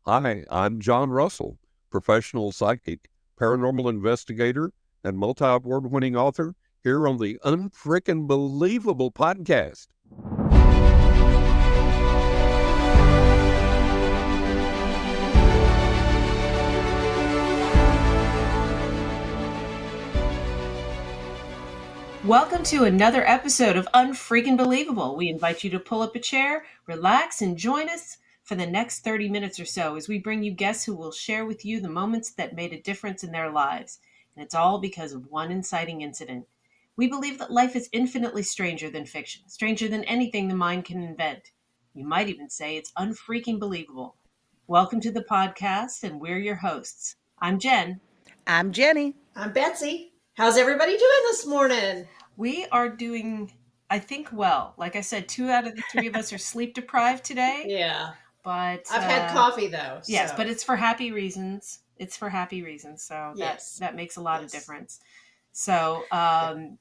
Hi, I'm John Russell, professional psychic, paranormal investigator, and multi-award-winning author here on the Unfreaking Believable podcast. Welcome to another episode of Unfreaking Believable. We invite you to pull up a chair, relax, and join us for the next 30 minutes or so as we bring you guests who will share with you the moments that made a difference in their lives. And it's all because of one inciting incident. We believe that life is infinitely stranger than fiction, stranger than anything the mind can invent. You might even say it's unfreaking believable. Welcome to the podcast, and we're your hosts. I'm Jen. I'm Jenny. I'm Betsy. How's everybody doing this morning? We are doing, I think, well. Like I said, 2 out of the 3 of us are sleep deprived today. Yeah. But I've had coffee though. Yes, so. but it's for happy reasons. It's for happy reasons. So Yes. that makes a lot of difference. So I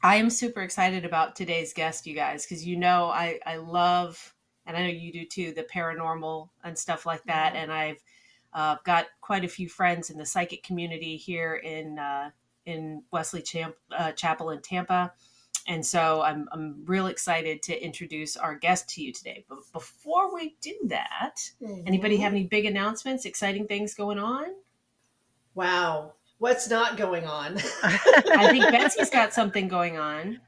am super excited about today's guest, you guys, because I love, and I know you do too, the paranormal and stuff like that. And I've got quite a few friends in the psychic community here in Wesley Chapel in Tampa. And so I'm real excited to introduce our guest to you today. But before we do that, anybody have any big announcements, exciting things going on? Wow. What's not going on? I think Betsy's got something going on.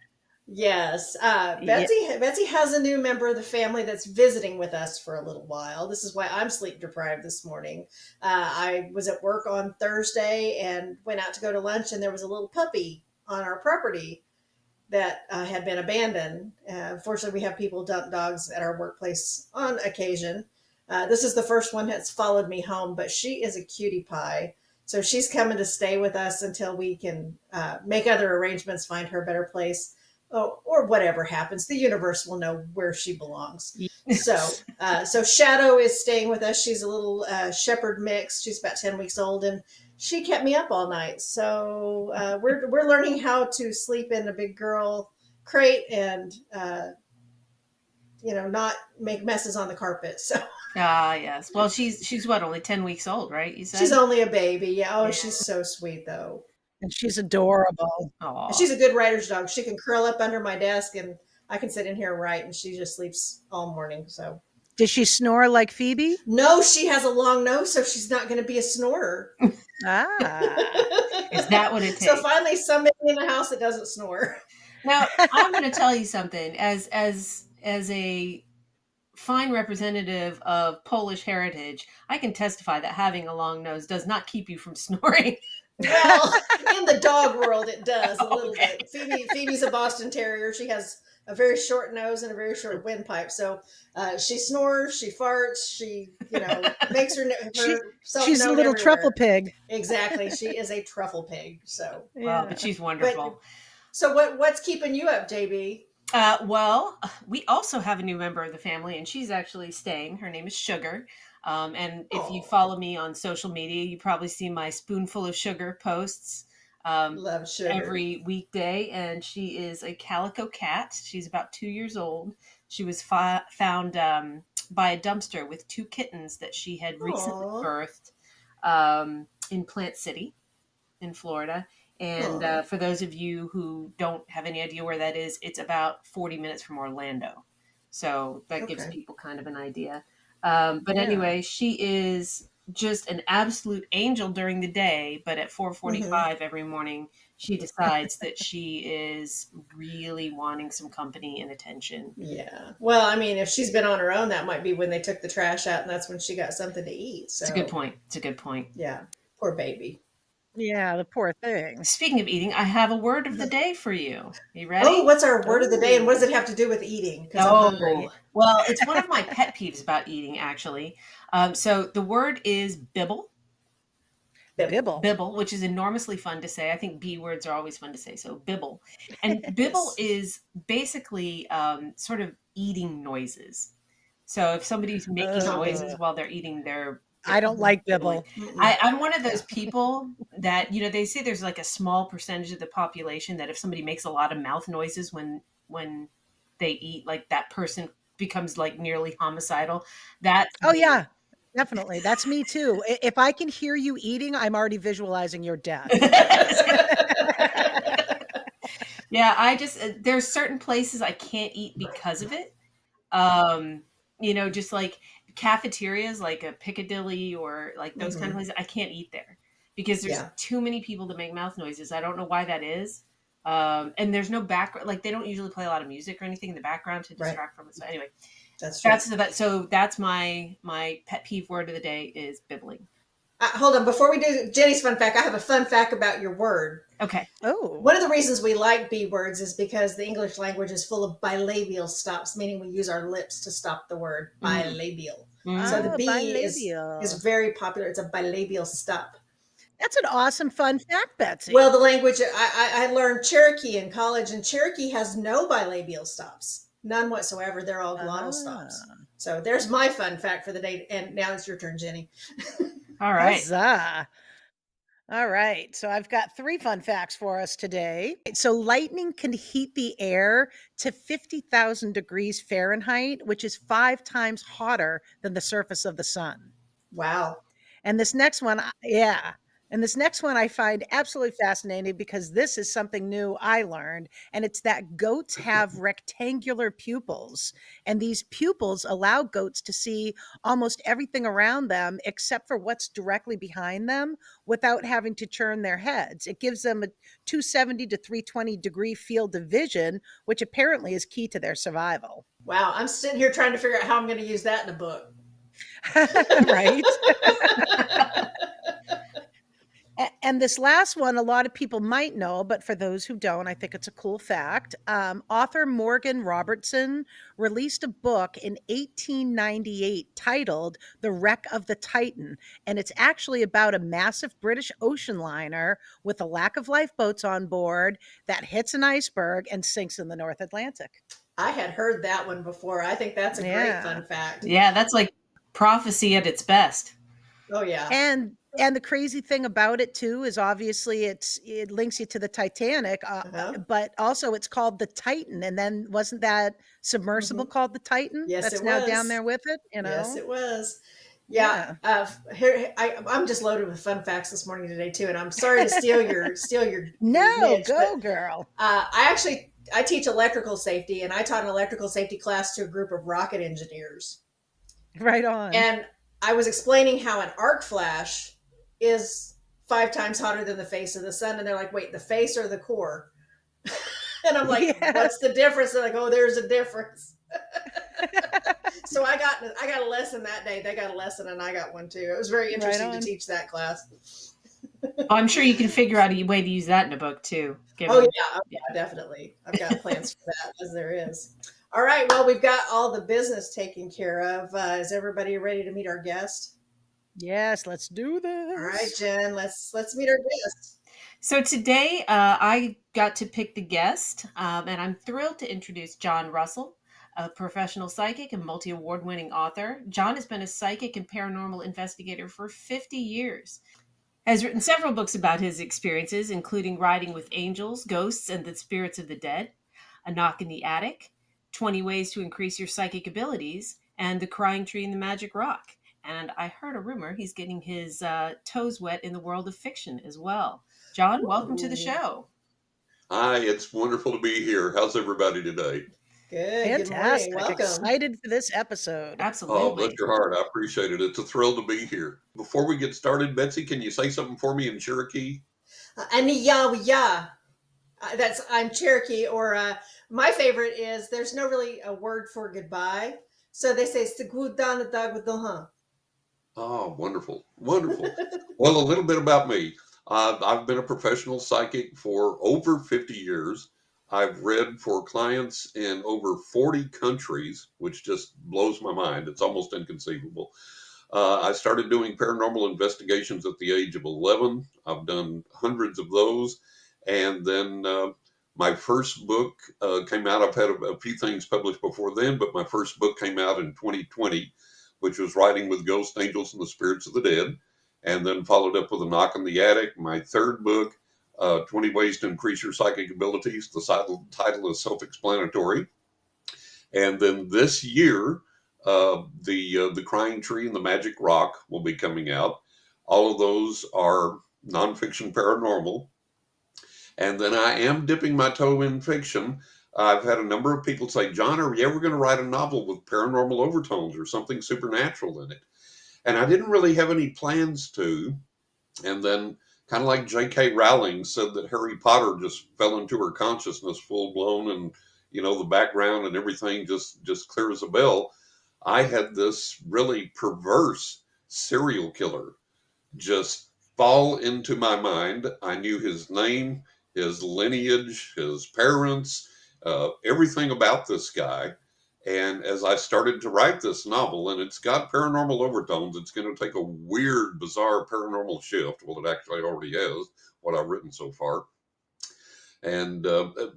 Yes. Betsy has a new member of the family that's visiting with us for a little while. This is why I'm sleep deprived this morning. I was at work on Thursday and went out to go to lunch, and there was a little puppy on our property that had been abandoned. Fortunately, we have people dump dogs at our workplace on occasion. This is the first one that's followed me home, but she is a cutie pie. So she's coming to stay with us until we can make other arrangements, find her a better place, or whatever happens. The universe will know where she belongs. So Shadow is staying with us. She's a little shepherd mix. She's about 10 weeks old, and she kept me up all night. So we're learning how to sleep in a big girl crate and not make messes on the carpet. So yes. Well, she's what, only 10 weeks old, right? You said she's only a baby. Yeah. She's so sweet though. And she's adorable. And she's a good writer's dog. She can curl up under my desk and I can sit in here and write, and she just sleeps all morning. So does she snore like Phoebe? No, she has a long nose, so she's not going to be a snorer. Is that what it takes? So finally, somebody in the house that doesn't snore. Now, I'm going to tell you something. As a fine representative of Polish heritage, I can testify that having a long nose does not keep you from snoring. Well, in the dog world, it does a little bit. Phoebe's a Boston Terrier. She has a very short nose and a very short windpipe. So she snores, she farts, she makes herself she's a little everywhere. Truffle pig. Exactly, she is a truffle pig. So wow, but she's wonderful. So what's keeping you up, JB? Well, we also have a new member of the family, and she's actually staying. Her name is Sugar. And if you follow me on social media, you probably see my spoonful of sugar posts Love Sugar every weekday. And she is a calico cat. She's about 2 years old. She was found by a dumpster with 2 kittens that she had recently birthed in Plant City in Florida. And for those of you who don't have any idea where that is, it's about 40 minutes from Orlando. So that gives people kind of an idea. But anyway, she is just an absolute angel during the day. But at 4:45 every morning, she decides that she is really wanting some company and attention. Yeah. Well, I mean, if she's been on her own, that might be when they took the trash out, and that's when she got something to eat. So it's a good point. Yeah. Poor baby. Yeah, the poor thing. Speaking of eating, I have a word of the day for you. You ready? Oh, what's our word of the day, and what does it have to do with eating? Because I'm hungry. Well, it's one of my pet peeves about eating, actually. So the word is bibble. Bibble, which is enormously fun to say. I think B words are always fun to say. So bibble. And bibble is basically sort of eating noises. So if somebody's making noises while they're eating, I don't like bibble. I'm one of those people that, they say there's like a small percentage of the population that if somebody makes a lot of mouth noises when they eat, like that person becomes like nearly homicidal. Oh yeah. Definitely. That's me too. If I can hear you eating, I'm already visualizing your death. Yeah, I just there's certain places I can't eat because of it. Just like cafeterias, like a Piccadilly or like those kind of places, I can't eat there because there's too many people that make mouth noises. I don't know why that is. And there's no background, like they don't usually play a lot of music or anything in the background to distract from it. So anyway, That's true. That's my pet peeve word of the day is bibbling. Hold on, before we do Jenny's fun fact, I have a fun fact about your word. Okay. Oh. One of the reasons we like B words is because the English language is full of bilabial stops, meaning we use our lips to stop the word. Bilabial. So the B is very popular. It's a bilabial stop. That's an awesome fun fact, Betsy. Well, the language, I learned Cherokee in college, and Cherokee has no bilabial stops. None whatsoever. They're all glottal stops. So there's my fun fact for the day. And now it's your turn, Jenny. All right. Huzzah. All right. So I've got 3 fun facts for us today. So lightning can heat the air to 50,000 degrees Fahrenheit, which is 5 times hotter than the surface of the sun. Wow. And this next one, And this next one I find absolutely fascinating because this is something new I learned, and it's that goats have rectangular pupils, and these pupils allow goats to see almost everything around them except for what's directly behind them without having to turn their heads. It gives them a 270 to 320 degree field of vision, which apparently is key to their survival. Wow. I'm sitting here trying to figure out how I'm going to use that in a book. Right? And this last one, a lot of people might know, but for those who don't, I think it's a cool fact. Author Morgan Robertson released a book in 1898 titled The Wreck of the Titan. And it's actually about a massive British ocean liner with a lack of lifeboats on board that hits an iceberg and sinks in the North Atlantic. I had heard that one before. I think that's a great fun fact. Yeah, that's like prophecy at its best. Oh, yeah. And the crazy thing about it too is obviously it links you to the Titanic, but also it's called the Titan. And then wasn't that submersible called the Titan? Yes, that's it now was down there with it. Yes, it was. Yeah. I'm just loaded with fun facts this morning today too, and I'm sorry to steal your No, niche, go girl. I teach electrical safety, and I taught an electrical safety class to a group of rocket engineers. Right on. And I was explaining how an arc flash is 5 times hotter than the face of the sun. And they're like, wait, the face or the core? And I'm like, what's the difference? They're like, oh, there's a difference. So I got a lesson that day. They got a lesson and I got one too. It was very interesting to teach that class. I'm sure you can figure out a way to use that in a book too. Yeah, definitely. I've got plans for that, as there is. All right. Well, we've got all the business taken care of. Is everybody ready to meet our guest? Yes, let's do this. All right, Jen, let's meet our guest. So today I got to pick the guest, and I'm thrilled to introduce John Russell, a professional psychic and multi-award winning author. John has been a psychic and paranormal investigator for 50 years. Has written several books about his experiences, including Riding with Angels, Ghosts, and the Spirits of the Dead, A Knock in the Attic, 20 Ways to Increase Your Psychic Abilities, and The Crying Tree and the Magic Rock. And I heard a rumor he's getting his toes wet in the world of fiction as well. John, welcome to the show. Hi, it's wonderful to be here. How's everybody today? Good. Fantastic. Good morning. Welcome. Excited for this episode. Absolutely. Oh, bless your heart. I appreciate it. It's a thrill to be here. Before we get started, Betsy, can you say something for me in Cherokee? I'm Cherokee, or my favorite is there's no really a word for goodbye. So they say, Oh, wonderful. Wonderful. Well, a little bit about me. I've been a professional psychic for over 50 years. I've read for clients in over 40 countries, which just blows my mind. It's almost inconceivable. I started doing paranormal investigations at the age of 11. I've done hundreds of those. And then my first book came out. I've had a few things published before then, but my first book came out in 2020, which was Riding with Ghosts, Angels, and the Spirits of the Dead, and then followed up with A Knock in the Attic. My third book, 20 Ways to Increase Your Psychic Abilities. The title is self-explanatory. And then this year, The Crying Tree and the Magic Rock will be coming out. All of those are nonfiction paranormal. And then I am dipping my toe in fiction. I've had a number of people say, John, are you ever going to write a novel with paranormal overtones or something supernatural in it? And I didn't really have any plans to. And then, kind of like J.K. Rowling said that Harry Potter just fell into her consciousness full blown, and the background and everything just clear as a bell. I had this really perverse serial killer just fall into my mind. I knew his name, his lineage, his parents, everything about this guy. And as I started to write this novel, and it's got paranormal overtones, it's going to take a weird, bizarre paranormal shift. Well, it actually already has, what I've written so far. And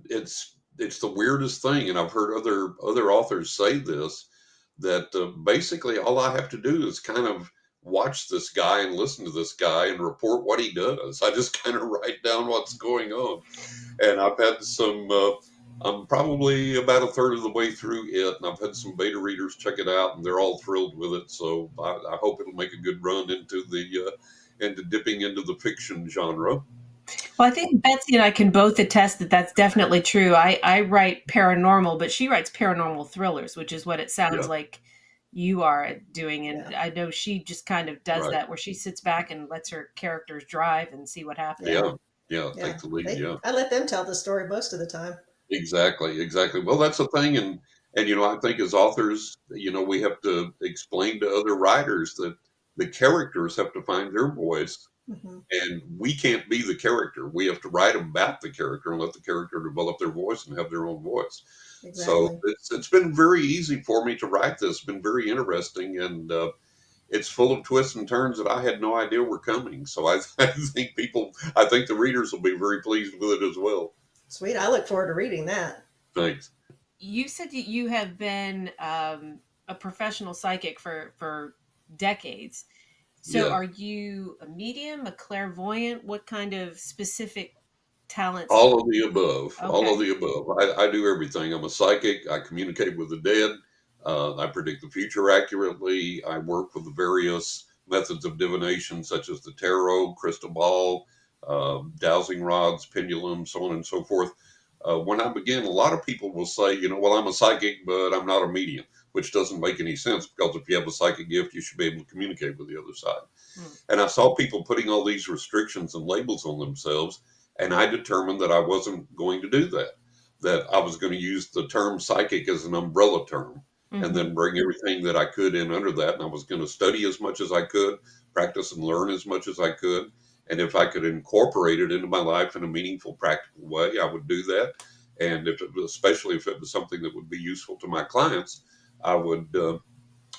it's the weirdest thing. And I've heard other authors say this, that basically all I have to do is kind of watch this guy and listen to this guy and report what he does. I just kind of write down what's going on. And I've had some, I'm probably about a third of the way through it, and I've had some beta readers check it out, and they're all thrilled with it. So I hope it'll make a good run into dipping into the fiction genre. Well, I think Betsy and I can both attest that that's definitely true. I write paranormal, but she writes paranormal thrillers, which is what it sounds Yeah. like you are doing. And Yeah. I know she just kind of does Right. that, where she sits back and lets her characters drive and see what happens. Yeah, take the lead. Yeah. I let them tell the story most of the time. Exactly. Well, that's the thing, and I think as authors, we have to explain to other writers that the characters have to find their voice, Mm-hmm. and we can't be the character. We have to write about the character and let the character develop their voice and have their own voice. Exactly. So it's been very easy for me to write this. It's been very interesting, and it's full of twists and turns that I had no idea were coming. So I think the readers will be very pleased with it as well. Sweet. I look forward to reading that. Thanks. You said that you have been a professional psychic for decades. So Yeah. are you a medium, a clairvoyant? What kind of specific talents? All of the above. All of Okay. the above. I do everything. I'm a psychic. I communicate with the dead. I predict the future accurately. I work with the various methods of divination, such as the tarot, crystal ball, dowsing rods, pendulums, so on and so forth. When I begin, a lot of people will say, well, I'm a psychic, but I'm not a medium, which doesn't make any sense, because if you have a psychic gift, you should be able to communicate with the other side. And I saw people putting all these restrictions and labels on themselves. And I determined that I wasn't going to do that, that I was going to use the term psychic as an umbrella term, and then bring everything that I could in under that. And I was going to study as much as I could, practice and learn as much as I could. And if I could incorporate it into my life in a meaningful, practical way, I would do that. And especially if it was something that would be useful to my clients, I would,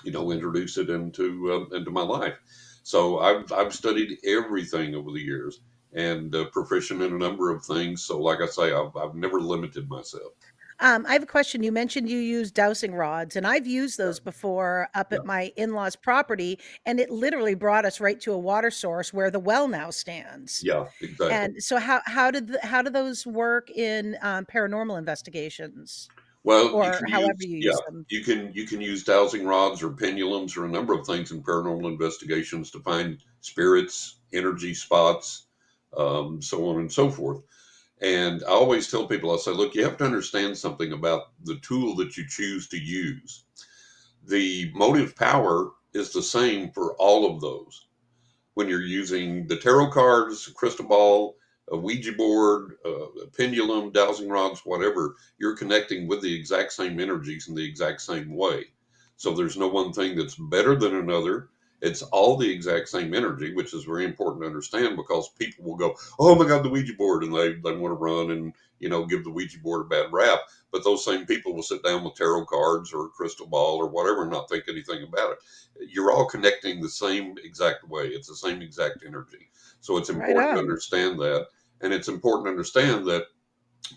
introduce it into my life. So I've studied everything over the years, and proficient in a number of things. So, like I say, I've never limited myself. I have a question. You mentioned you use dowsing rods, and I've used those before up Yeah. at my in-laws' property, and it literally brought us right to a water source where the well now stands. Yeah, exactly. And so, how do those work in paranormal investigations, Well, you or can however use you yeah, use them? you can use dowsing rods or pendulums or a number of things in paranormal investigations to find spirits, energy spots, so on and so forth. And I always tell people, I say, look, you have to understand something about the tool that you choose to use. The motive power is the same for all of those. When you're using the tarot cards, a crystal ball, a Ouija board, a pendulum, dowsing rods, whatever, you're connecting with the exact same energies in the exact same way. So there's no one thing that's better than another. It's all the exact same energy, which is very important to understand, because people will go, oh my God, the Ouija board, and they want to run and, give the Ouija board a bad rap. But those same people will sit down with tarot cards or a crystal ball or whatever and not think anything about it. You're all connecting the same exact way. It's the same exact energy. So it's Right important to on. understand that. And it's important to understand that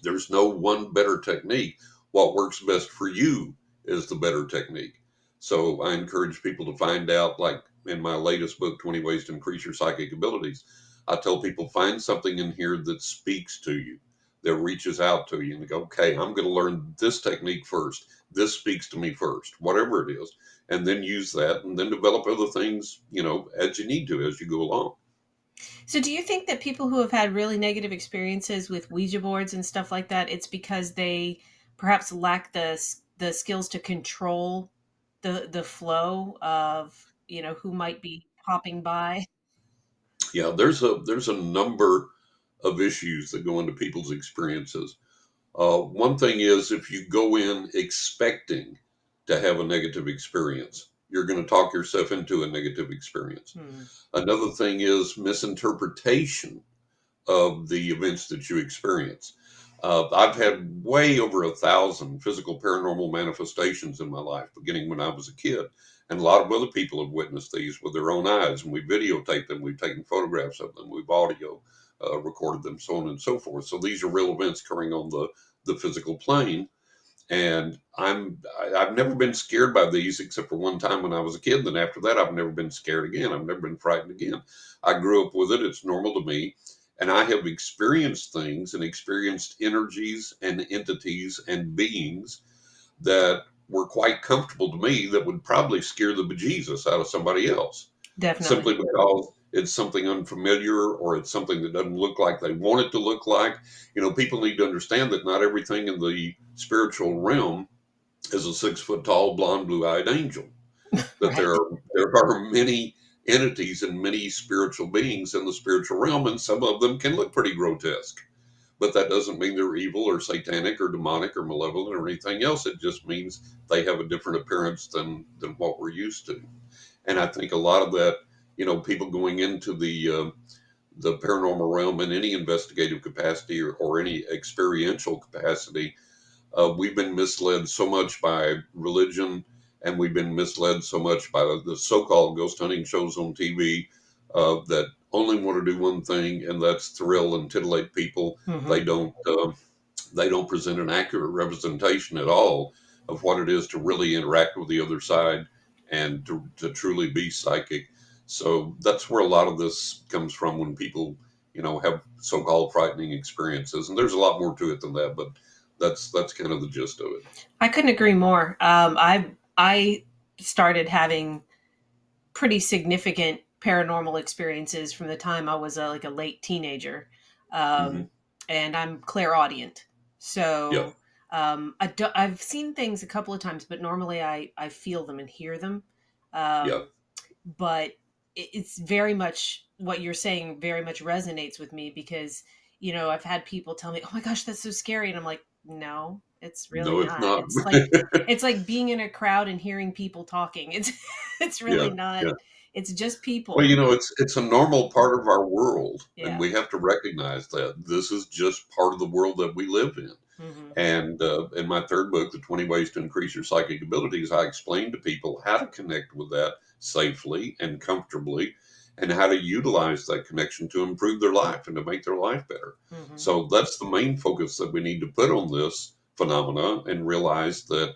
there's no one better technique. What works best for you is the better technique. So I encourage people to find out, like in my latest book, 20 Ways to Increase Your Psychic Abilities, I tell people, find something in here that speaks to you, that reaches out to you, and go, okay, I'm going to learn this technique first. this speaks to me first, whatever it is, and then use that, and then develop other things, as you need to, as you go along. So do you think that people who have had really negative experiences with Ouija boards and stuff like that, it's because they perhaps lack the skills to control the flow of, who might be popping by? Yeah, there's a number of issues that go into people's experiences. One thing is, if you go in expecting to have a negative experience, you're going to talk yourself into a negative experience. Hmm. Another thing is misinterpretation of the events that you experience. I've had way over 1,000 physical paranormal manifestations in my life, beginning when I was a kid. And a lot of other people have witnessed these with their own eyes, and we videotape them, we've taken photographs of them, we've audio recorded them, so on and so forth. So these are real events occurring on the physical plane. And I've never been scared by these except for one time when I was a kid. Then after that, I've never been scared again. I've never been frightened again. I grew up with it. It's normal to me. And I have experienced things and experienced energies and entities and beings that were quite comfortable to me that would probably scare the bejesus out of somebody else, Definitely. simply because it's something unfamiliar or it's something that doesn't look like they want it to look like. People need to understand that not everything in the spiritual realm is a 6 foot tall, blonde, blue eyed angel. That Right. there are many entities and many spiritual beings in the spiritual realm, and some of them can look pretty grotesque. But that doesn't mean they're evil or satanic or demonic or malevolent or anything else. It just means they have a different appearance than what we're used to. And I think a lot of that, people going into the paranormal realm in any investigative capacity or any experiential capacity, we've been misled so much by religion, and we've been misled so much by the so-called ghost hunting shows on TV that only want to do one thing, and that's thrill and titillate people. Hmm. They don't they don't present an accurate representation at all of what it is to really interact with the other side and to truly be psychic. So that's where a lot of this comes from when people, have so-called frightening experiences. And there's a lot more to it than that, but that's kind of the gist of it. I couldn't agree more. I started having pretty significant paranormal experiences from the time I was like a late teenager, Hmm. um, and I'm clairaudient. Yeah. So I've seen things a couple of times, but normally I feel them and hear them. Yeah. Um, but it's very much what you're saying. Very much resonates with me because I've had people tell me, "Oh my gosh, that's so scary," and I'm like, "No, it's really No, it's not. not. It's like being in a crowd and hearing people talking. It's really Yeah. not. Yeah. It's just Well, people." it's a normal part of our world, and Yeah. we have to recognize that this is just part of the world that we live in. Hmm. And in my third book, The 20 Ways to Increase Your Psychic Abilities, I explain to people how to connect with that safely and comfortably, and how to utilize that connection to improve their life and to make their life better. Hmm. So that's the main focus that we need to put on this phenomena, and realize that,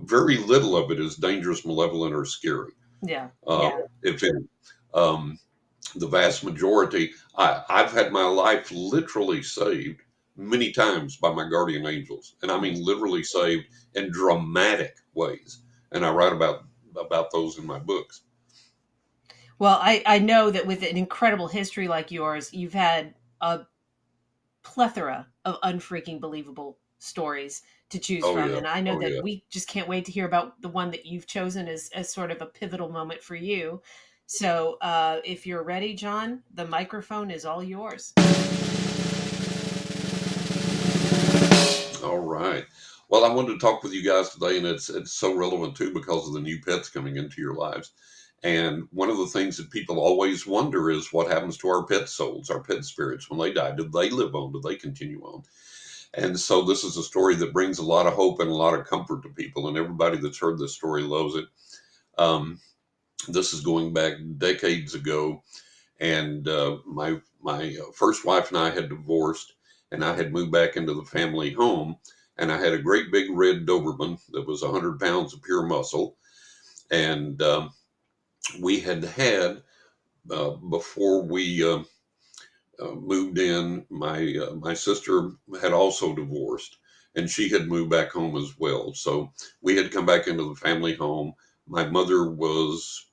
very little of it is dangerous, malevolent, or scary. Yeah. Uh, Yeah. if any. Um, the vast majority, I've had my life literally saved many times by my guardian angels, and I Mm. mean literally saved in dramatic ways. And I write about those in my books. Well, I know that with an incredible history like yours, you've had a plethora of unfreaking believable stories to choose Oh from. yeah, And I know oh that yeah. we just can't wait to hear about the one that you've chosen as sort of a pivotal moment for you. So if you're ready, John, the microphone is all yours. All right. Well, I wanted to talk with you guys today, and it's so relevant too because of the new pets coming into your lives. And one of the things that people always wonder is what happens to our pet souls, our pet spirits when they die. Did they live on? Did they continue on? And so this is a story that brings a lot of hope and a lot of comfort to people, and everybody that's heard this story loves it. Um, this is going back decades ago, and my first wife and I had divorced, and I had moved back into the family home, and I had a great big red Doberman that was 100 pounds of pure muscle, and we had before we moved in, my sister had also divorced, and she had moved back home as well. So we had come back into the family home. My mother was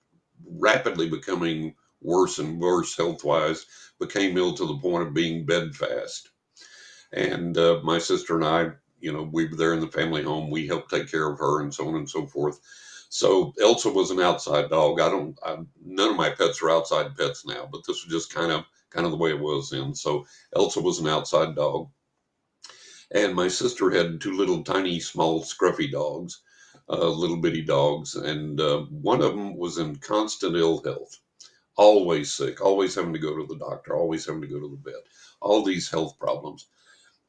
rapidly becoming worse and worse health-wise, became ill to the point of being bedfast. And my sister and I, we were there in the family home. We helped take care of her and so on and so forth. So Elsa was an outside dog. None of my pets are outside pets now, but this was just kind of the way it was then. So Elsa was an outside dog. And my sister had two little tiny, small, scruffy dogs, little bitty dogs. And one of them was in constant ill health, always sick, always having to go to the doctor, always having to go to the vet, all these health problems.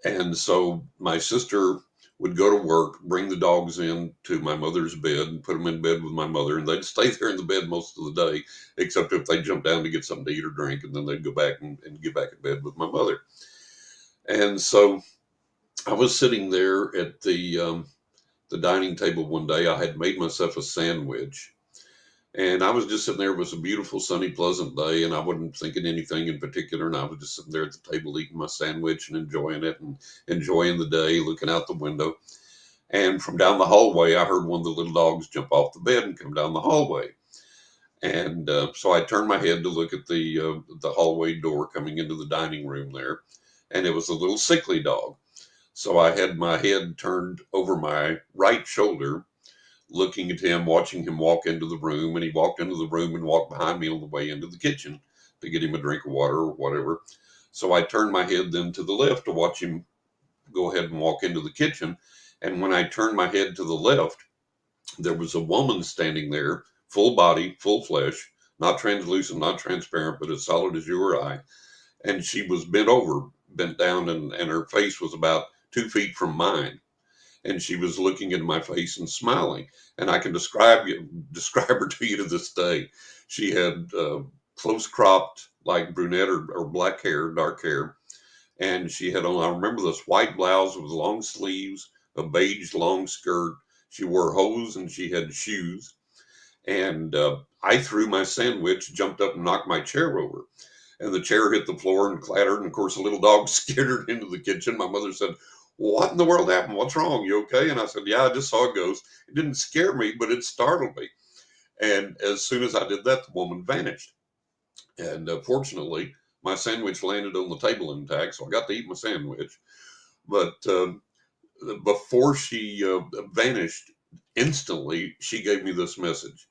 And so my sister would go to work, bring the dogs in to my mother's bed and put them in bed with my mother. And they'd stay there in the bed most of the day, except if they jumped down to get something to eat or drink. And then they'd go back and get back in bed with my mother. And so I was sitting there at the dining table one day. I had made myself a sandwich. And I was just sitting there. It was a beautiful, sunny, pleasant day, and I wasn't thinking anything in particular. And I was just sitting there at the table eating my sandwich and enjoying it and enjoying the day, looking out the window. And from down the hallway, I heard one of the little dogs jump off the bed and come down the hallway. And so I turned my head to look at the hallway door coming into the dining room there, and it was a little sickly dog. So I had my head turned over my right shoulder, looking at him, watching him walk into the room. And he walked into the room and walked behind me on the way into the kitchen to get him a drink of water or whatever. So I turned my head then to the left to watch him go ahead and walk into the kitchen. And when I turned my head to the left, there was a woman standing there, full body, full flesh, not translucent, not transparent, but as solid as you or I. And she was bent down, and her face was about 2 feet from mine. And she was looking into my face and smiling. And I can describe her to you to this day. She had close cropped, like brunette or black hair, dark hair. And she had on, I remember this white blouse with long sleeves, a beige long skirt. She wore hose and she had shoes. And I threw my sandwich, jumped up and knocked my chair over. And the chair hit the floor and clattered. And of course, the little dog skittered into the kitchen. My mother said, "What in the world happened? What's wrong? You okay?" And I said, "Yeah, I just saw a ghost. It didn't scare me, but it startled me." And as soon as I did that, the woman vanished. And fortunately, my sandwich landed on the table intact, so I got to eat my sandwich. But before she vanished, instantly, she gave me this message.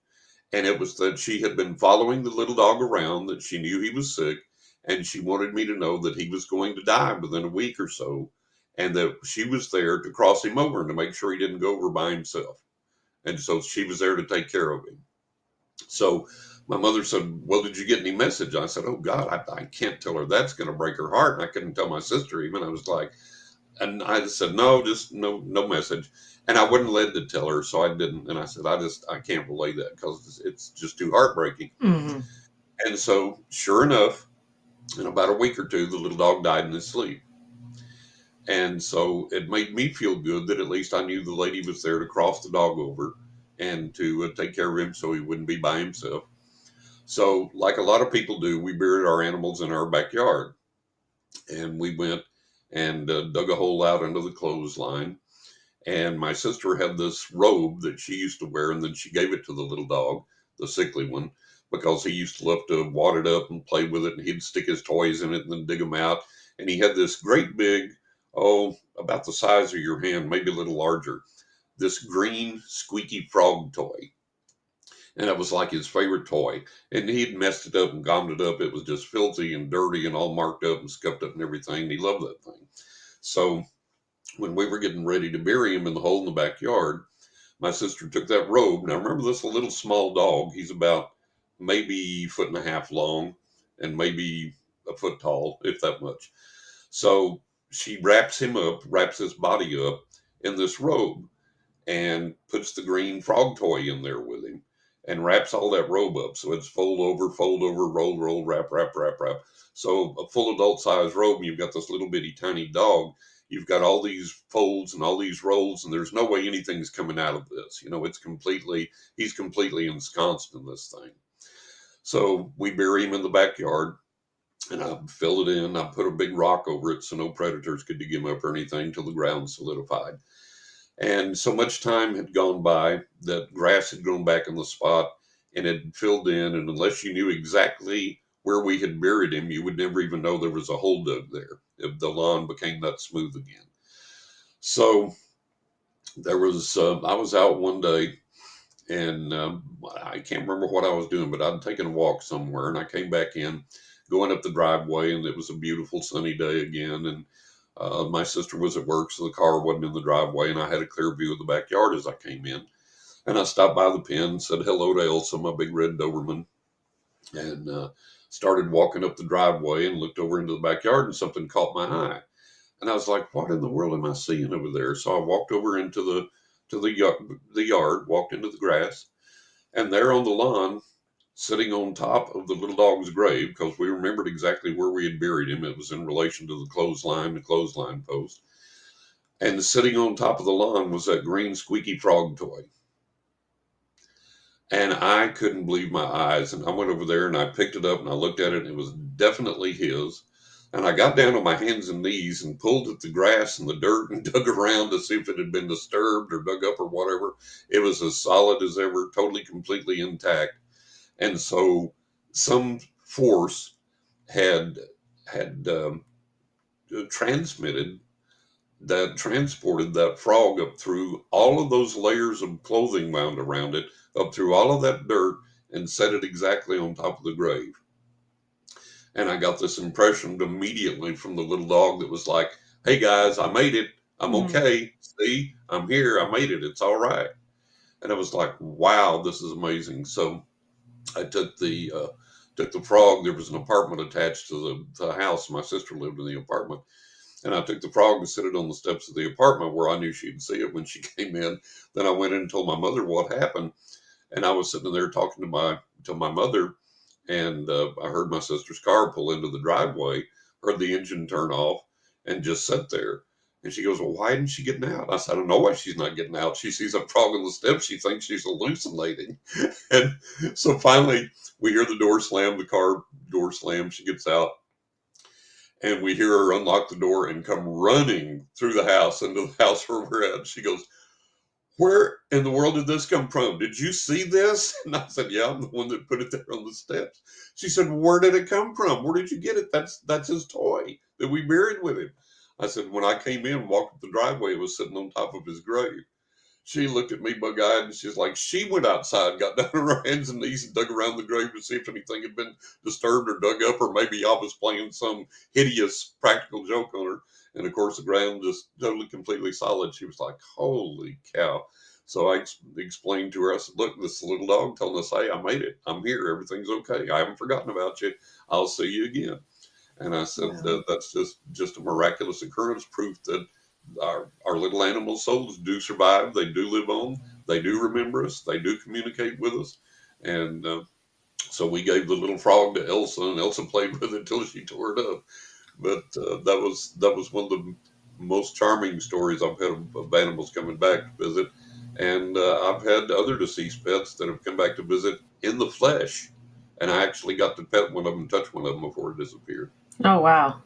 And it was that she had been following the little dog around, that she knew he was sick, and she wanted me to know that he was going to die within a week or so, and that she was there to cross him over and to make sure he didn't go over by himself. And so she was there to take care of him. So my mother said, "Well, did you get any message?" I said, "Oh God, I can't tell her. That's going to break her heart." And I couldn't tell my sister even. I was like, and I just said, "No, just no message." And I wasn't led to tell her, so I didn't. And I said, I can't relay that because it's just too heartbreaking. Mm-hmm. And so, sure enough, in about a week or two, the little dog died in his sleep. And so it made me feel good that at least I knew the lady was there to cross the dog over and to take care of him so he wouldn't be by himself. So, like a lot of people do, we buried our animals in our backyard. And we went and dug a hole out under the clothesline. And my sister had this robe that she used to wear, and then she gave it to the little dog, the sickly one, because he used to love to wad it up and play with it, and he'd stick his toys in it and then dig them out. And he had this great big, about the size of your hand, maybe a little larger, this green squeaky frog toy. And it was like his favorite toy. And he'd messed it up and gommed it up. It was just filthy and dirty and all marked up and scuffed up and everything. And he loved that thing. So when we were getting ready to bury him in the hole in the backyard, my sister took that robe. Now remember, this little small dog. He's about maybe 1.5 feet long and maybe a foot tall, if that much. So she wraps him up, wraps his body up in this robe, and puts the green frog toy in there with him and wraps all that robe up. So it's fold over, roll, wrap, wrap, wrap, wrap. So a full adult size robe, and you've got this little bitty tiny dog. You've got all these folds and all these rolls, and there's no way anything's coming out of this. He's completely ensconced in this thing. So we bury him in the backyard. And I filled it in. I put a big rock over it so no predators could dig him up or anything till the ground solidified. And so much time had gone by that grass had grown back in the spot and it filled in. And unless you knew exactly where we had buried him, you would never even know there was a hole dug there if the lawn became that smooth again. So there was, I was out one day and I can't remember what I was doing, but I'd taken a walk somewhere and I came back in going up the driveway and it was a beautiful sunny day again. And my sister was at work, so the car wasn't in the driveway and I had a clear view of the backyard as I came in. And I stopped by the pen, said hello to Elsa, my big red Doberman, and started walking up the driveway and looked over into the backyard and something caught my eye. And I was like, what in the world am I seeing over there? So I walked over into the yard, walked into the grass, and there on the lawn, sitting on top of the little dog's grave, because we remembered exactly where we had buried him. It was in relation to the clothesline post. And sitting on top of the lawn was that green squeaky frog toy. And I couldn't believe my eyes. And I went over there and I picked it up and I looked at it and it was definitely his. And I got down on my hands and knees and pulled at the grass and the dirt and dug around to see if it had been disturbed or dug up or whatever. It was as solid as ever, totally, completely intact. And so some force had had transmitted transported that frog up through all of those layers of clothing wound around it, up through all of that dirt, and set it exactly on top of the grave. And I got this impression immediately from the little dog that was like, hey guys, I made it. I'm okay. See, I'm here. I made it. It's all right. And I was like, wow, this is amazing. So I took the frog. There was an apartment attached to the house. My sister lived in the apartment. And I took the frog and set it on the steps of the apartment where I knew she'd see it when she came in. Then I went in and told my mother what happened. And I was sitting there talking to my mother, and I heard my sister's car pull into the driveway, heard the engine turn off, and just sat there. And she goes, well, why isn't she getting out? I said, I don't know why she's not getting out. She sees a frog on the steps. She thinks she's hallucinating. And so finally, we hear the door slam, the car door slam. She gets out. And we hear her unlock the door and come running through the house into the house where we're at. She goes, where in the world did this come from? Did you see this? And I said, yeah, I'm the one that put it there on the steps. She said, where did it come from? Where did you get it? That's his toy that we buried with him. I said, when I came in, walked up the driveway, it was sitting on top of his grave. She looked at me bug-eyed and she's like, she went outside, got down on her hands and knees and dug around the grave to see if anything had been disturbed or dug up, or maybe I was playing some hideous practical joke on her. And of course, the ground just totally, completely solid. She was like, holy cow. So I explained to her, I said, look, this little dog telling us, hey, I made it. I'm here. Everything's okay. I haven't forgotten about you. I'll see you again. And I said, Wow. that's just a miraculous occurrence, proof that our little animal souls do survive. They do live on. They do remember us. They do communicate with us. And so we gave the little frog to Elsa, and Elsa played with it till she tore it up. But that was one of the most charming stories I've had of animals coming back to visit. And I've had other deceased pets that have come back to visit in the flesh. And I actually got to pet one of them, touch one of them before it disappeared. Oh, wow.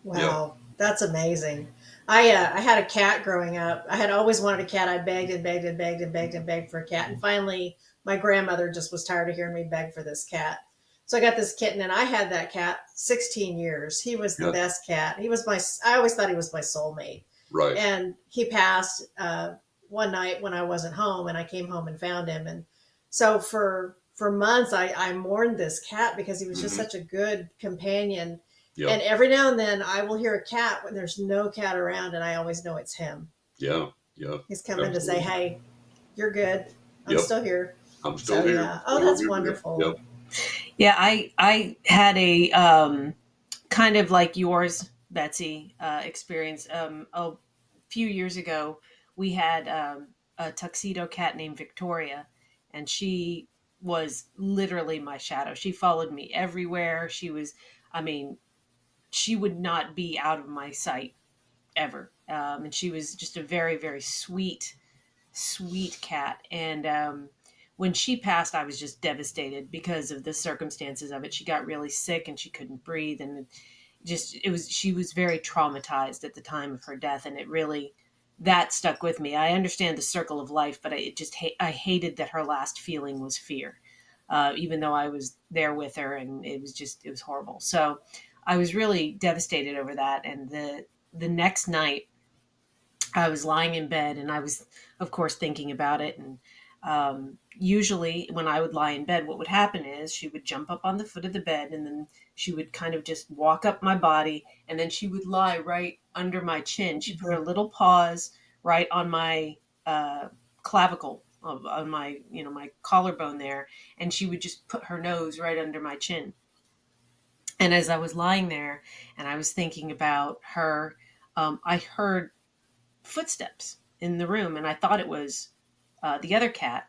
Yeah. Wow, that's amazing. I had a cat growing up. I had always wanted a cat. I begged and begged and begged and begged and begged for a cat. And finally, my grandmother just was tired of hearing me beg for this cat. So I got this kitten, and I had that cat 16 years. He was the Yeah. best cat. I always thought he was my soulmate. Right. And he passed one night when I wasn't home, and I came home and found him. And so for months, I mourned this cat because he was just Mhm. such a good companion. Yeah. And every now and then I will hear a cat when there's no cat around, and I always know it's him. Yeah. Yeah. He's coming to say, Absolutely. hey, you're good. I'm Yep. still here. I'm still So, here. yeah. Oh, We will that's be here. wonderful. Yep. Yeah, I had a kind of like yours, Betsy, experience. A few years ago, we had a tuxedo cat named Victoria, and she was literally my shadow. She followed me everywhere. I mean, she would not be out of my sight ever. And she was just a very, very sweet cat. And when she passed, I was just devastated because of the circumstances of it. She got really sick and she couldn't breathe, and she was very traumatized at the time of her death, and it really, that stuck with me. I understand the circle of life, but I hated that her last feeling was fear, even though I was there with her, and it was horrible. So I was really devastated over that. And the next night, I was lying in bed, and I was, of course, thinking about it. And usually, when I would lie in bed, what would happen is she would jump up on the foot of the bed, and then she would kind of just walk up my body, and then she would lie right under my chin. She put her little paws right on my clavicle, on my, my collarbone there, and she would just put her nose right under my chin. And as I was lying there and I was thinking about her, I heard footsteps in the room, and I thought it was the other cat,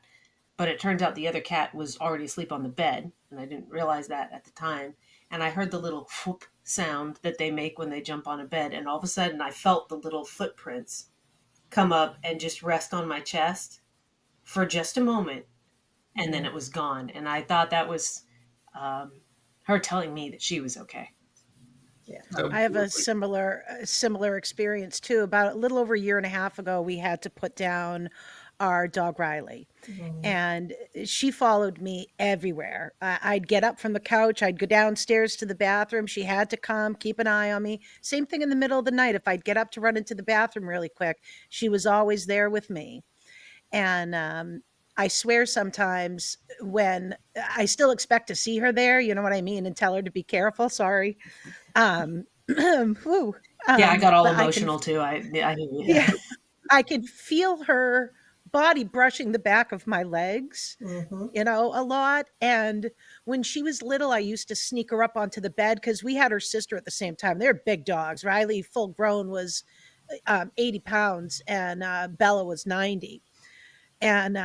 but it turns out the other cat was already asleep on the bed, and I didn't realize that at the time. And I heard the little whoop sound that they make when they jump on a bed, and all of a sudden I felt the little footprints come up and just rest on my chest for just a moment, and then it was gone. And I thought that was her telling me that she was okay. Yeah. I have a similar experience too. About a little over a year and a half ago, we had to put down our dog Riley, and she followed me everywhere. I'd get up from the couch, I'd go downstairs to the bathroom. She had to come keep an eye on me. Same thing in the middle of the night. If I'd get up to run into the bathroom really quick, she was always there with me. And I swear sometimes when I still expect to see her there, you know what I mean, and tell her to be careful. Sorry. Whew, Yeah, I got all but emotional too. I hear you. yeah, I could feel her body brushing the back of my legs, a lot. And when she was little, I used to sneak her up onto the bed because we had her sister at the same time. They're big dogs. Riley, full grown, was 80 pounds, and Bella was 90. And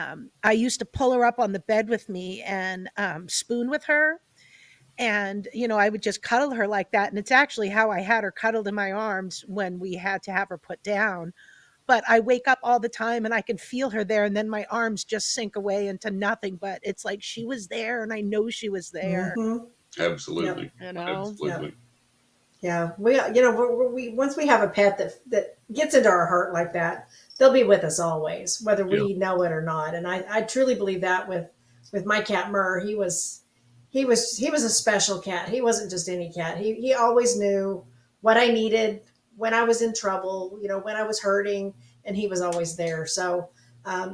I used to pull her up on the bed with me and spoon with her. And, I would just cuddle her like that. And it's actually how I had her cuddled in my arms when we had to have her put down. But I wake up all the time and I can feel her there. And then my arms just sink away into nothing. But it's like she was there and I know she was there. Absolutely. You know? Absolutely. Yeah. We once we have a pet that gets into our heart like that, they'll be with us always, whether we know it or not. And I truly believe that with my cat Murr. He was a special cat. He wasn't just any cat. He always knew what I needed when I was in trouble, when I was hurting, and he was always there. So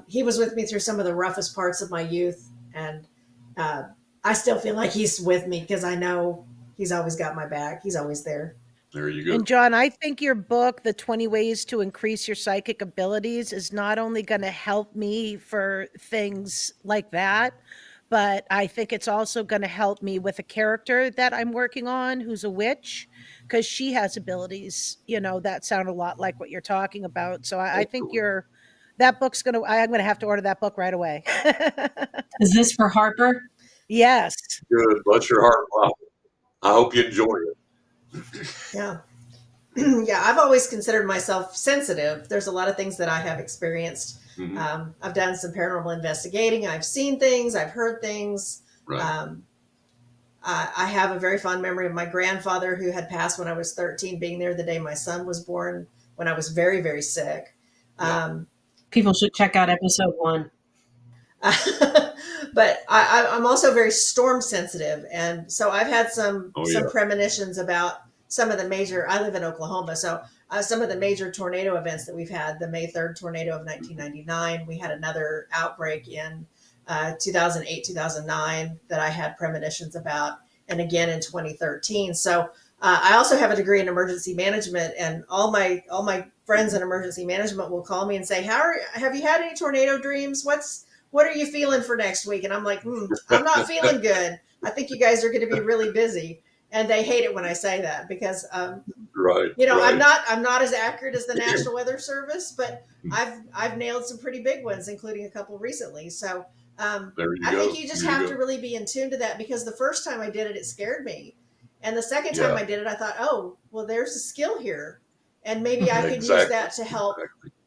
he was with me through some of the roughest parts of my youth. And I still feel like he's with me because I know he's always got my back. He's always there. There you go. And John, I think your book, The 20 Ways to Increase Your Psychic Abilities, is not only going to help me for things like that, but I think it's also going to help me with a character that I'm working on who's a witch, because she has abilities, that sound a lot like what you're talking about. So I think that book's I'm going to have to order that book right away. Is this for Harper? Yes. Good. Bless your heart. Wow. I hope you enjoy it. Yeah. Yeah. I've always considered myself sensitive. There's a lot of things that I have experienced. I've done some paranormal investigating. I've seen things. I've heard things. Right. I have a very fond memory of my grandfather, who had passed when I was 13, being there the day my son was born, when I was very, very sick. People should check out episode 1. But I'm also very storm sensitive. And so I've had some premonitions about some of the major, I live in Oklahoma, so some of the major tornado events that we've had. The May 3rd tornado of 1999. We had another outbreak in 2008, 2009 that I had premonitions about, and again in 2013. So I also have a degree in emergency management, and all my friends in emergency management will call me and say, have you had any tornado dreams? What are you feeling for next week? And I'm like, I'm not feeling good. I think you guys are going to be really busy. And they hate it when I say that because, right. I'm not as accurate as the National Weather Service, but I've nailed some pretty big ones, including a couple recently. So I think you just have to really be in tune to that, because the first time I did it, it scared me. And the second time I did it, I thought, oh, well, there's a skill here. And maybe I could use that to help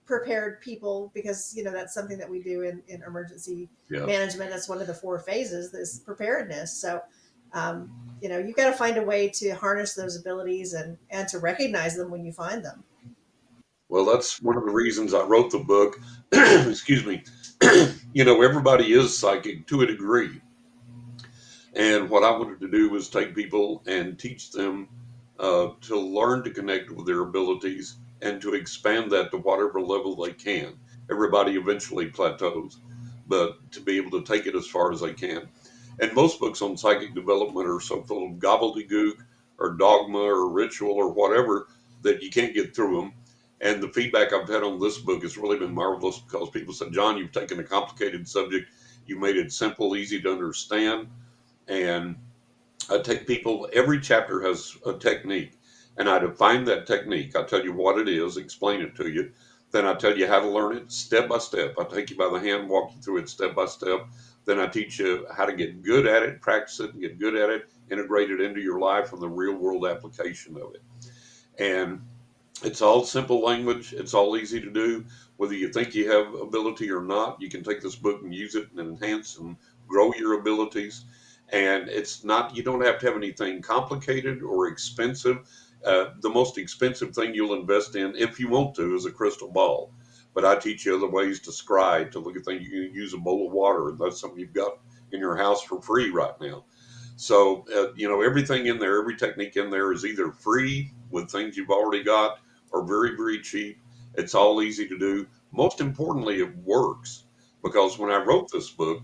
prepared people, because that's something that we do in emergency Yeah. management. That's one of the 4 phases, is preparedness. So you got to find a way to harness those abilities and to recognize them when you find them. Well, that's one of the reasons I wrote the book. Excuse me. Everybody is psychic to a degree. And what I wanted to do was take people and teach them to learn to connect with their abilities and to expand that to whatever level they can. Everybody eventually plateaus, but to be able to take it as far as they can. And most books on psychic development are so full of gobbledygook or dogma or ritual or whatever that you can't get through them. And the feedback I've had on this book has really been marvelous, because people said, John, you've taken a complicated subject, you made it simple, easy to understand. And I take people, every chapter has a technique, and I define that technique. I tell you what it is, explain it to you. Then I tell you how to learn it step by step. I take you by the hand, walk you through it step by step. Then I teach you how to get good at it, practice it, and get good at it, integrate it into your life and the real world application of it. And it's all simple language. It's all easy to do. Whether you think you have ability or not, you can take this book and use it and enhance and grow your abilities. And it's not, you don't have to have anything complicated or expensive. The most expensive thing you'll invest in, if you want to, is a crystal ball. But I teach you other ways to scry, to look at things. You can use a bowl of water, and that's something you've got in your house for free right now. So, everything in there, every technique in there is either free with things you've already got, or very, very cheap. It's all easy to do. Most importantly, it works, because when I wrote this book,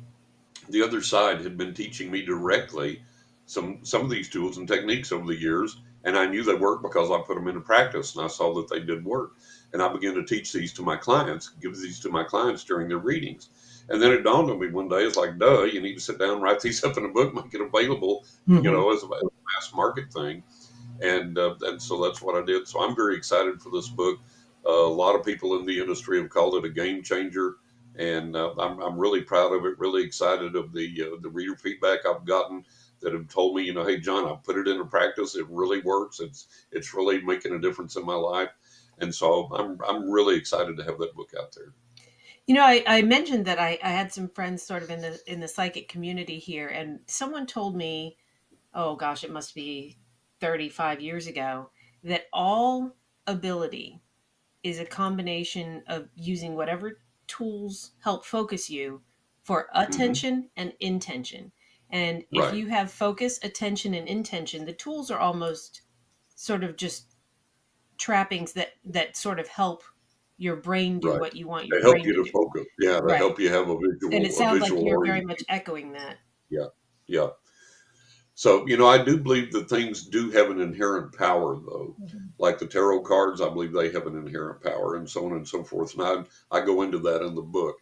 the other side had been teaching me directly some of these tools and techniques over the years, and I knew they worked because I put them into practice and I saw that they did work. And I began to teach these to my clients, give these to my clients during their readings. And then it dawned on me one day, it's like, duh, you need to sit down, write these up in a book, make it available, as a mass market thing. And so that's what I did. So I'm very excited for this book. A lot of people in the industry have called it a game changer, and I'm really proud of it. Really excited of the reader feedback I've gotten that have told me, hey, John, I put it into practice. It really works. It's really making a difference in my life, and so I'm really excited to have that book out there. I mentioned that I had some friends sort of in the psychic community here, and someone told me, oh gosh, it must be 35 years ago, that all ability is a combination of using whatever tools help focus you for attention and intention. And if Right. you have focus, attention, and intention, the tools are almost sort of just trappings that sort of help your brain do Right. what you want your They help brain you to to do. focus. Yeah, they Right. help you have a And it sounds like visual you're very orientation. much echoing that. Yeah. Yeah. So, I do believe that things do have an inherent power, though. Like the tarot cards, I believe they have an inherent power, and so on and so forth. And I go into that in the book.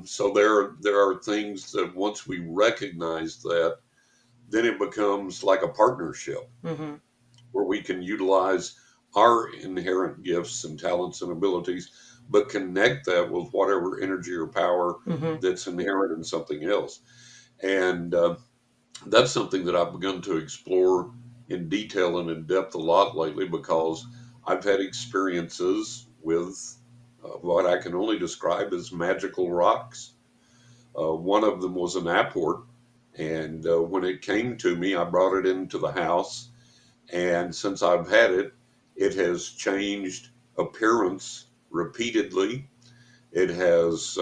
So there are things that once we recognize that, then it becomes like a partnership Mm-hmm. where we can utilize our inherent gifts and talents and abilities, but connect that with whatever energy or power Mm-hmm. that's inherent in something else. And that's something that I've begun to explore in detail and in depth a lot lately, because I've had experiences with what I can only describe as magical rocks. One of them was an apport, and when it came to me, I brought it into the house. And since I've had it, it has changed appearance repeatedly. It has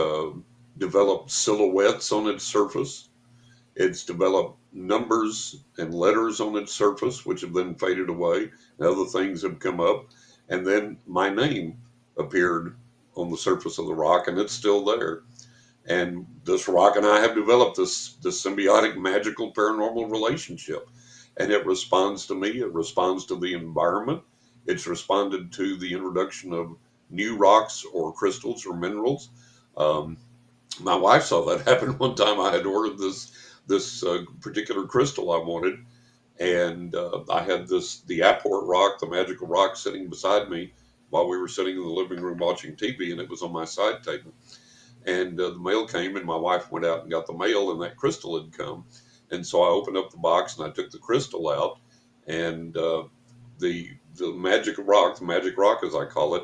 developed silhouettes on its surface. It's developed numbers and letters on its surface, which have then faded away, and other things have come up. And then my name appeared on the surface of the rock, and it's still there. And this rock and I have developed this symbiotic, magical, paranormal relationship. And it responds to me, it responds to the environment, it's responded to the introduction of new rocks or crystals or minerals. Um, my wife saw that happen one time. I had ordered this particular crystal I wanted, and I had the apport rock, the magical rock, sitting beside me while we were sitting in the living room watching TV, and it was on my side table. And the mail came, and my wife went out and got the mail, and that crystal had come. And so I opened up the box and I took the crystal out, and the magic rock as I call it,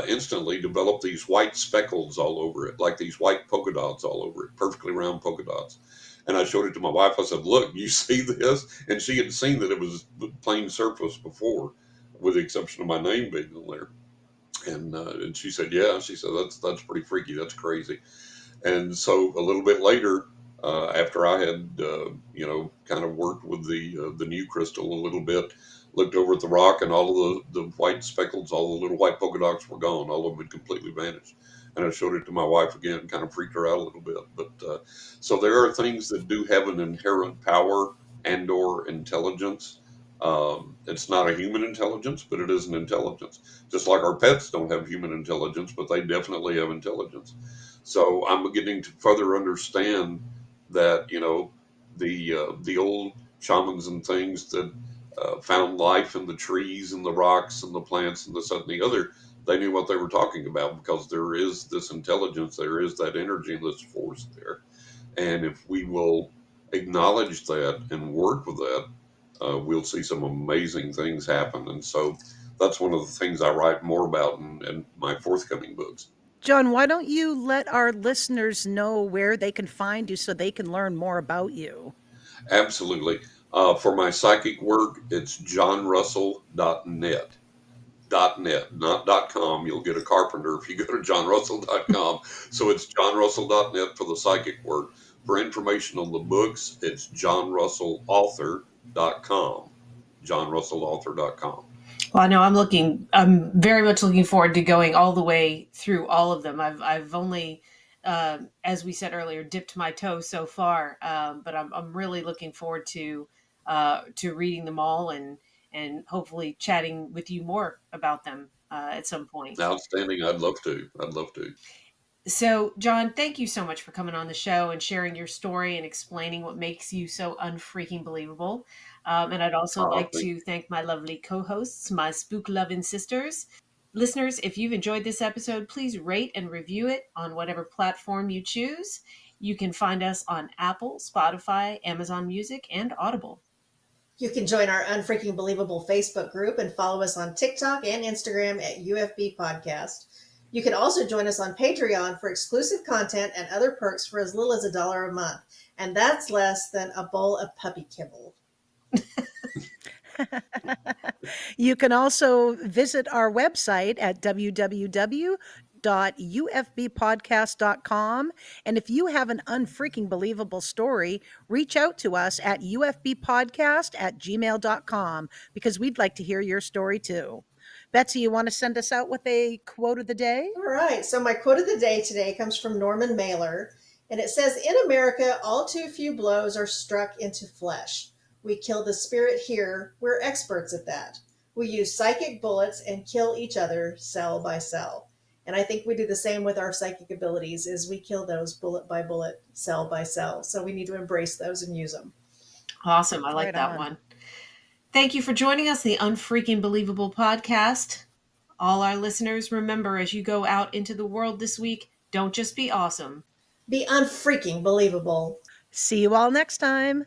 instantly developed these white speckles all over it, like these white polka dots all over it, perfectly round polka dots. And I showed it to my wife. I said, "Look, you see this?" And she had seen that it was plain surface before, with the exception of my name being on there. And she said, "Yeah." She said, "That's pretty freaky. That's crazy." And so a little bit later, after I had kind of worked with the new crystal a little bit, looked over at the rock, and all of the white speckles, all the little white polka dots were gone. All of them had completely vanished. And I showed it to my wife again, kind of freaked her out a little bit. But so there are things that do have an inherent power and/or intelligence. It's not a human intelligence, but it is an intelligence. Just like our pets don't have human intelligence, but they definitely have intelligence. So I'm beginning to further understand that the old shamans and things that found life in the trees and the rocks and the plants and this that, and the other. They knew what they were talking about because there is this intelligence, there is that energy and this force there. And if we will acknowledge that and work with that, we'll see some amazing things happen. And so that's one of the things I write more about in my forthcoming books. John, why don't you let our listeners know where they can find you so they can learn more about you? Absolutely. For my psychic work, it's johnrussell.net. .net, not .com. You'll get a carpenter if you go to johnrussell.com. So it's johnrussell.net for the psychic work. For information on the books, it's johnrussellauthor.com. johnrussellauthor.com. Well, I know I'm very much looking forward to going all the way through all of them. I've only, as we said earlier, dipped my toe so far, but I'm really looking forward to reading them all and hopefully chatting with you more about them at some point. Outstanding. I'd love to. I'd love to. So, John, thank you so much for coming on the show and sharing your story and explaining what makes you so unfreaking believable. And I'd also like Thank to thank my lovely co hosts, my spook loving sisters. Listeners, if you've enjoyed this episode, please rate and review it on whatever platform you choose. You can find us on Apple, Spotify, Amazon Music, and Audible. You can join our Unfreaking Believable Facebook group and follow us on TikTok and Instagram at UFB Podcast. You can also join us on Patreon for exclusive content and other perks for as little as $1 a month. And that's less than a bowl of puppy kibble. You can also visit our website at www.ufbpodcast.com. And if you have an unfreaking believable story, reach out to us at ufbpodcast@gmail.com because we'd like to hear your story too. Betsy, you want to send us out with a quote of the day? All right. So my quote of the day today comes from Norman Mailer. And it says, "In America, all too few blows are struck into flesh. We kill the spirit here. We're experts at that. We use psychic bullets and kill each other cell by cell." And I think we do the same with our psychic abilities is we kill those bullet by bullet, cell by cell. So we need to embrace those and use them. Awesome. I like Right that on. one. Thank you for joining us, the Unfreaking Believable podcast. All our listeners, remember as you go out into the world this week, don't just be awesome. Be unfreaking believable. See you all next time.